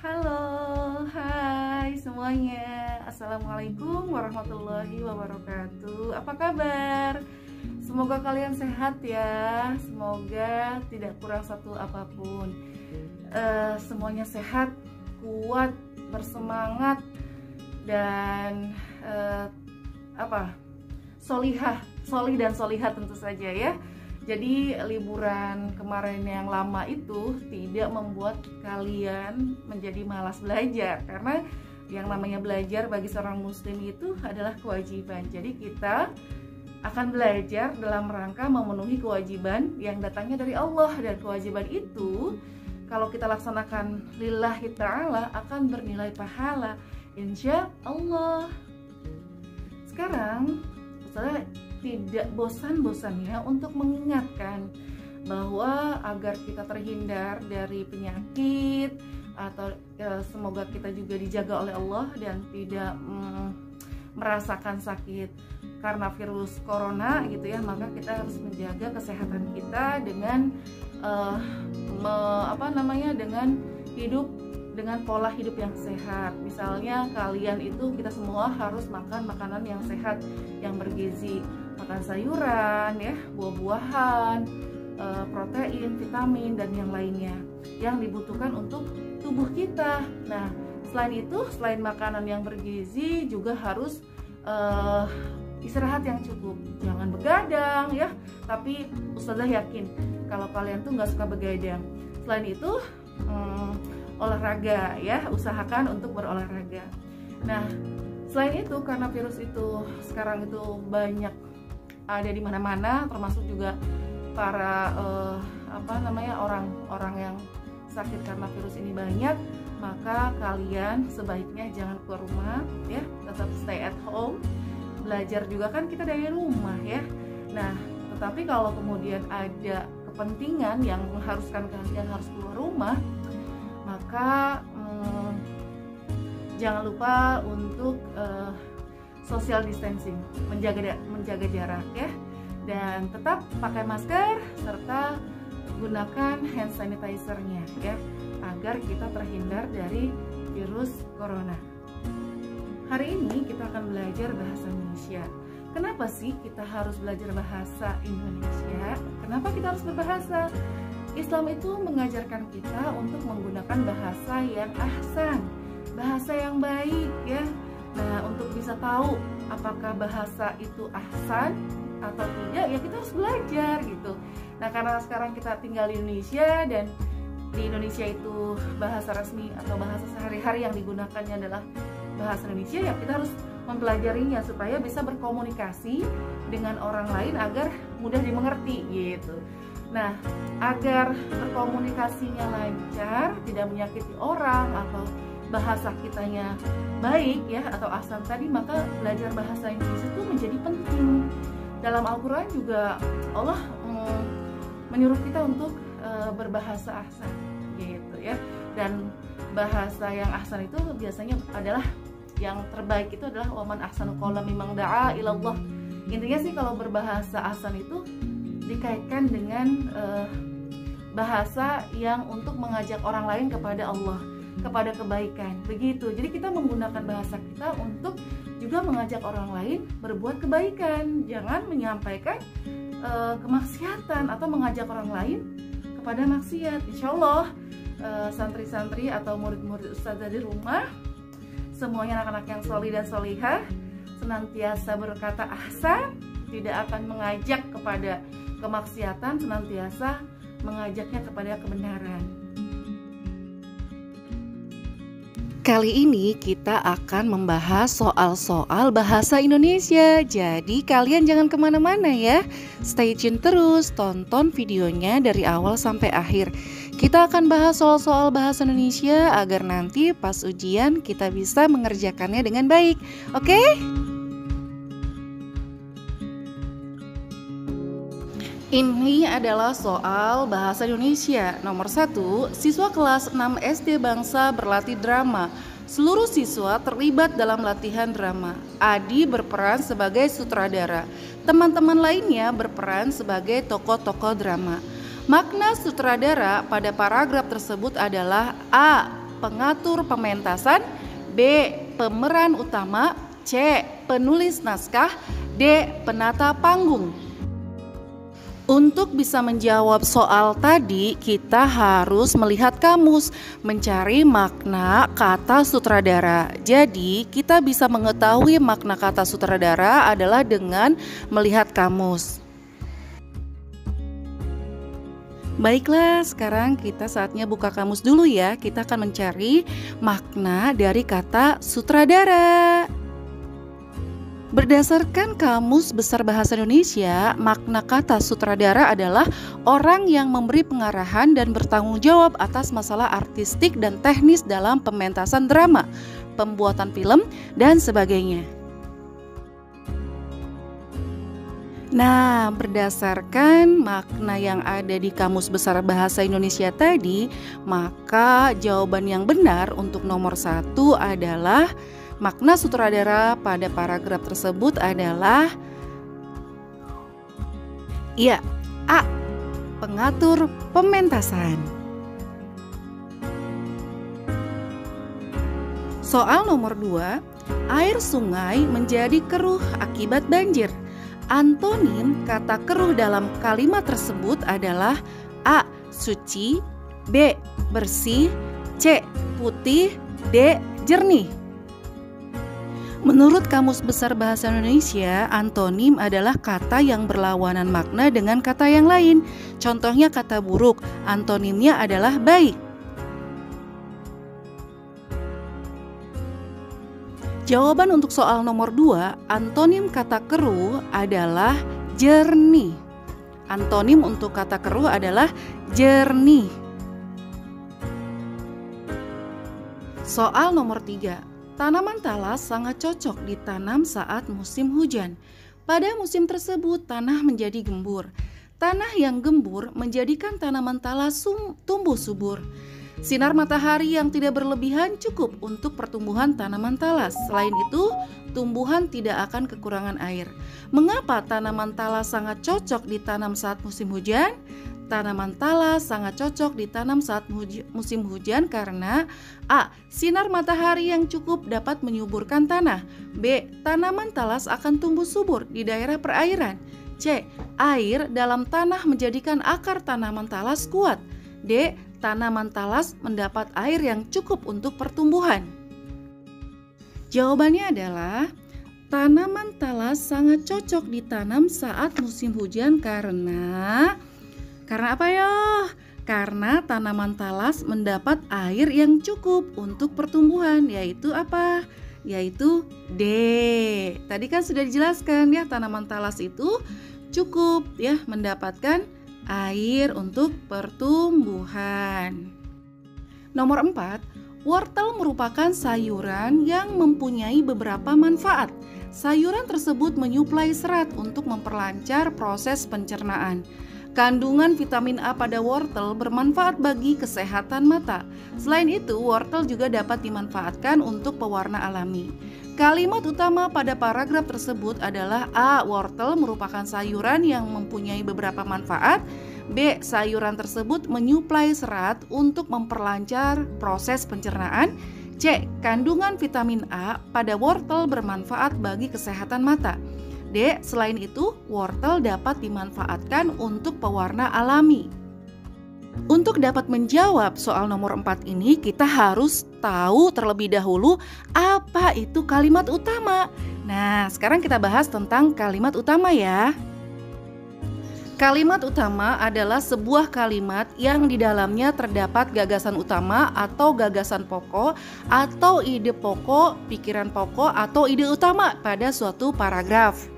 Halo, hai semuanya. Assalamualaikum warahmatullahi wabarakatuh. Apa kabar? Semoga kalian sehat ya. Semoga tidak kurang satu apapun. Semuanya sehat, kuat, bersemangat, dan solih dan solihah tentu saja ya. Jadi liburan kemarin yang lama itu tidak membuat kalian menjadi malas belajar, karena yang namanya belajar bagi seorang muslim itu adalah kewajiban. Jadi kita akan belajar dalam rangka memenuhi kewajiban yang datangnya dari Allah, dan kewajiban itu kalau kita laksanakan lillahi ta'ala akan bernilai pahala insya Allah. Sekarang saya tidak bosan-bosannya untuk mengingatkan bahwa agar kita terhindar dari penyakit atau semoga kita juga dijaga oleh Allah dan tidak merasakan sakit karena virus corona gitu ya, maka kita harus menjaga kesehatan kita dengan dengan hidup dengan pola hidup yang sehat. Misalnya kalian itu, kita semua harus makan makanan yang sehat, yang bergizi, makan sayuran ya, buah-buahan, protein, vitamin, dan yang lainnya yang dibutuhkan untuk tubuh kita. Nah, selain itu, selain makanan yang bergizi, juga harus istirahat yang cukup. Jangan begadang ya, tapi Ustazah yakin kalau kalian tuh nggak suka begadang. Selain itu, olahraga ya, usahakan untuk berolahraga. Nah, selain itu, karena virus itu sekarang itu banyak ada di mana-mana, termasuk juga para orang-orang yang sakit karena virus ini banyak, maka kalian sebaiknya jangan keluar rumah ya, tetap stay at home. Belajar juga kan kita dari rumah ya. Nah, tetapi kalau kemudian ada kepentingan yang mengharuskan kalian harus keluar rumah, maka jangan lupa untuk social distancing, menjaga jarak ya, dan tetap pakai masker serta gunakan hand sanitizer-nya ya, agar kita terhindar dari virus corona. Hari ini kita akan belajar bahasa Indonesia. Kenapa sih kita harus belajar bahasa Indonesia? Kenapa kita harus berbahasa? Islam itu mengajarkan kita untuk menggunakan bahasa yang ahsan, bahasa yang baik ya. Nah, untuk bisa tahu apakah bahasa itu ahsan atau tidak, ya kita harus belajar gitu. Nah, karena sekarang kita tinggal di Indonesia, dan di Indonesia itu bahasa resmi atau bahasa sehari-hari yang digunakannya adalah bahasa Indonesia, ya kita harus mempelajarinya supaya bisa berkomunikasi dengan orang lain agar mudah dimengerti gitu. Nah, agar berkomunikasinya lancar, tidak menyakiti orang, atau bahasa kitanya baik ya, atau ahsan tadi, maka belajar bahasa Indonesia itu menjadi penting. Dalam Al-Quran juga Allah menyuruh kita untuk berbahasa ahsan gitu ya. Dan bahasa yang ahsan itu biasanya adalah yang terbaik, itu adalah waman ahsanu qawlan mimman da'a ilallah. Intinya sih kalau berbahasa ahsan itu dikaitkan dengan bahasa yang untuk mengajak orang lain kepada Allah, kepada kebaikan, begitu. Jadi kita menggunakan bahasa kita untuk juga mengajak orang lain berbuat kebaikan, jangan menyampaikan kemaksiatan atau mengajak orang lain kepada maksiat. Insya Allah santri-santri atau murid-murid ustazah di rumah, semuanya anak-anak yang solih dan solihah, senantiasa berkata ahsan, tidak akan mengajak kepada kemaksiatan, senantiasa mengajaknya kepada kebenaran. Kali ini kita akan membahas soal-soal bahasa Indonesia. Jadi kalian jangan kemana-mana ya. Stay tune terus, tonton videonya dari awal sampai akhir. Kita akan bahas soal-soal bahasa Indonesia agar nanti pas ujian kita bisa mengerjakannya dengan baik. Oke? Ini adalah soal bahasa Indonesia. Nomor 1, siswa kelas 6 SD Bangsa berlatih drama. Seluruh siswa terlibat dalam latihan drama. Adi berperan sebagai sutradara. Teman-teman lainnya berperan sebagai tokoh-tokoh drama. Makna sutradara pada paragraf tersebut adalah A. pengatur pementasan, B. pemeran utama, C. penulis naskah, D. penata panggung. Untuk bisa menjawab soal tadi, kita harus melihat kamus, mencari makna kata sutradara. Jadi, kita bisa mengetahui makna kata sutradara adalah dengan melihat kamus. Baiklah, sekarang kita saatnya buka kamus dulu ya. Kita akan mencari makna dari kata sutradara. Berdasarkan Kamus Besar Bahasa Indonesia, makna kata sutradara adalah orang yang memberi pengarahan dan bertanggung jawab atas masalah artistik dan teknis dalam pementasan drama, pembuatan film, dan sebagainya. Nah, berdasarkan makna yang ada di Kamus Besar Bahasa Indonesia tadi, maka jawaban yang benar untuk nomor 1 adalah makna sutradara pada paragraf tersebut adalah A. Pengatur pementasan. Soal nomor 2, air sungai menjadi keruh akibat banjir. Antonim kata keruh dalam kalimat tersebut adalah A. Suci, B. Bersih, C. Putih, D. Jernih. Menurut Kamus Besar Bahasa Indonesia, antonim adalah kata yang berlawanan makna dengan kata yang lain. Contohnya kata buruk, antonimnya adalah baik. Jawaban untuk soal nomor 2, antonim kata keruh adalah jernih. Antonim untuk kata keruh adalah jernih. Soal nomor 3. Tanaman talas sangat cocok ditanam saat musim hujan. Pada musim tersebut tanah menjadi gembur. Tanah yang gembur menjadikan tanaman talas tumbuh subur. Sinar matahari yang tidak berlebihan cukup untuk pertumbuhan tanaman talas. Selain itu, tumbuhan tidak akan kekurangan air. Mengapa tanaman talas sangat cocok ditanam saat musim hujan? Tanaman talas sangat cocok ditanam saat musim hujan karena A. Sinar matahari yang cukup dapat menyuburkan tanah. B. Tanaman talas akan tumbuh subur di daerah perairan. C. Air dalam tanah menjadikan akar tanaman talas kuat. D. Tanaman talas mendapat air yang cukup untuk pertumbuhan. Jawabannya adalah tanaman talas sangat cocok ditanam saat musim hujan karena apa ya? Karena tanaman talas mendapat air yang cukup untuk pertumbuhan, yaitu apa? Yaitu D. Tadi kan sudah dijelaskan ya, tanaman talas itu cukup ya mendapatkan air untuk pertumbuhan. Nomor 4, wortel merupakan sayuran yang mempunyai beberapa manfaat. Sayuran tersebut menyuplai serat untuk memperlancar proses pencernaan. Kandungan vitamin A pada wortel bermanfaat bagi kesehatan mata. Selain itu, wortel juga dapat dimanfaatkan untuk pewarna alami. Kalimat utama pada paragraf tersebut adalah A. Wortel merupakan sayuran yang mempunyai beberapa manfaat. B. Sayuran tersebut menyuplai serat untuk memperlancar proses pencernaan. C. Kandungan vitamin A pada wortel bermanfaat bagi kesehatan mata. D. Selain itu, wortel dapat dimanfaatkan untuk pewarna alami. Untuk dapat menjawab soal nomor 4 ini, kita harus tahu terlebih dahulu apa itu kalimat utama. Nah, sekarang kita bahas tentang kalimat utama ya. Kalimat utama adalah sebuah kalimat yang di dalamnya terdapat gagasan utama atau gagasan pokok atau ide pokok, pikiran pokok atau ide utama pada suatu paragraf.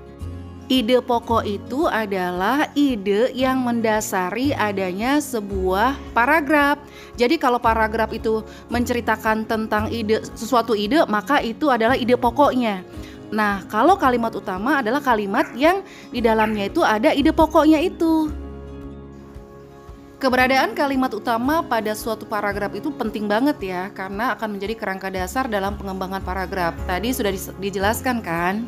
Ide pokok itu adalah ide yang mendasari adanya sebuah paragraf. Jadi kalau paragraf itu menceritakan tentang suatu ide, maka itu adalah ide pokoknya. Nah, kalau kalimat utama adalah kalimat yang di dalamnya itu ada ide pokoknya itu. Keberadaan kalimat utama pada suatu paragraf itu penting banget ya, karena akan menjadi kerangka dasar dalam pengembangan paragraf. Tadi sudah dijelaskan kan?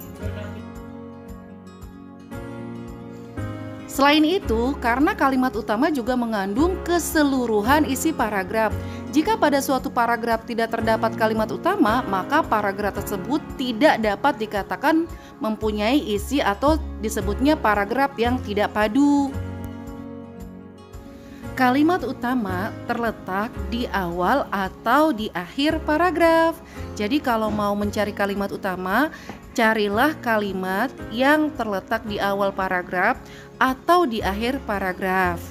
Selain itu, karena kalimat utama juga mengandung keseluruhan isi paragraf, Jika pada suatu paragraf tidak terdapat kalimat utama, maka paragraf tersebut tidak dapat dikatakan mempunyai isi atau disebutnya paragraf yang tidak padu. Kalimat utama terletak di awal atau di akhir paragraf. Jadi kalau mau mencari kalimat utama, carilah kalimat yang terletak di awal paragraf atau di akhir paragraf.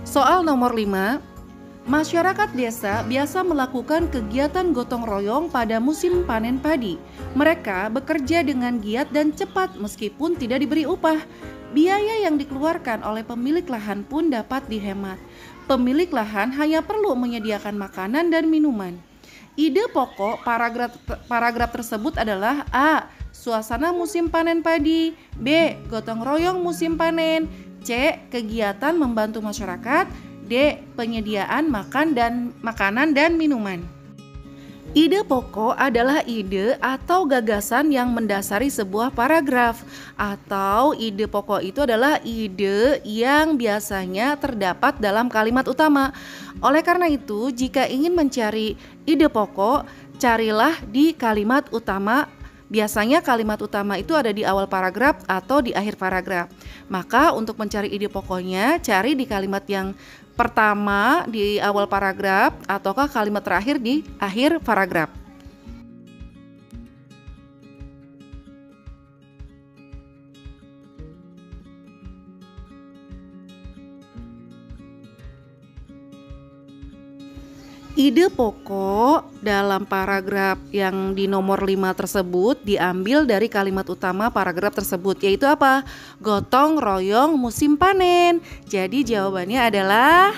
Soal nomor 5. Masyarakat desa biasa melakukan kegiatan gotong royong pada musim panen padi. Mereka bekerja dengan giat dan cepat meskipun tidak diberi upah. Biaya yang dikeluarkan oleh pemilik lahan pun dapat dihemat. Pemilik lahan hanya perlu menyediakan makanan dan minuman. Ide pokok paragraf tersebut adalah A. Suasana musim panen padi. B. Gotong royong musim panen. C. Kegiatan membantu masyarakat. D. Penyediaan makanan dan minuman. Ide pokok adalah ide atau gagasan yang mendasari sebuah paragraf, atau ide pokok itu adalah ide yang biasanya terdapat dalam kalimat utama. Oleh karena itu, jika ingin mencari ide pokok, carilah di kalimat utama. Biasanya kalimat utama itu ada di awal paragraf atau di akhir paragraf. Maka untuk mencari ide pokoknya, cari di kalimat yang pertama di awal paragraf ataukah kalimat terakhir di akhir paragraf. Ide pokok dalam paragraf yang di nomor 5 tersebut diambil dari kalimat utama paragraf tersebut, yaitu apa? Gotong royong musim panen. Jadi jawabannya adalah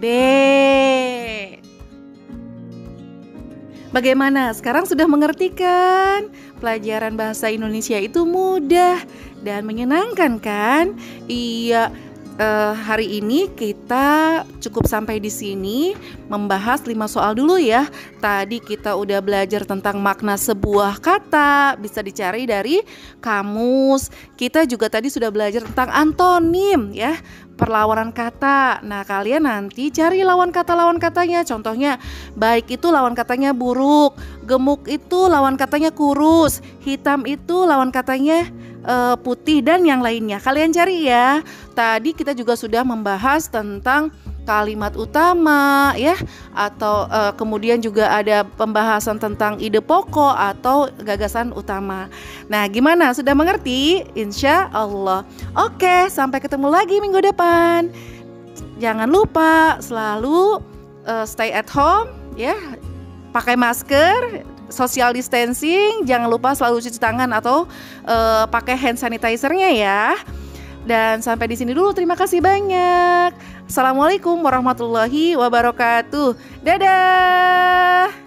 B. Bagaimana? Sekarang sudah mengerti kan? Pelajaran bahasa Indonesia itu mudah dan menyenangkan kan? Iya. Hari ini kita cukup sampai di sini membahas 5 soal dulu ya. Tadi kita udah belajar tentang makna sebuah kata, bisa dicari dari kamus. Kita juga tadi sudah belajar tentang antonim ya, perlawanan kata. Nah, kalian nanti cari lawan katanya. Contohnya, baik itu lawan katanya buruk, gemuk itu lawan katanya kurus, hitam itu lawan katanya putih, dan yang lainnya. Kalian cari ya. Tadi kita juga sudah membahas tentang kalimat utama ya, atau kemudian juga ada pembahasan tentang ide pokok atau gagasan utama. Nah, gimana? Sudah mengerti? Insya Allah. Oke, sampai ketemu lagi minggu depan. Jangan lupa selalu stay at home ya, pakai masker, social distancing, jangan lupa selalu cuci tangan atau pakai hand sanitizer-nya ya. Dan sampai di sini dulu, terima kasih banyak. Assalamualaikum warahmatullahi wabarakatuh. Dadah.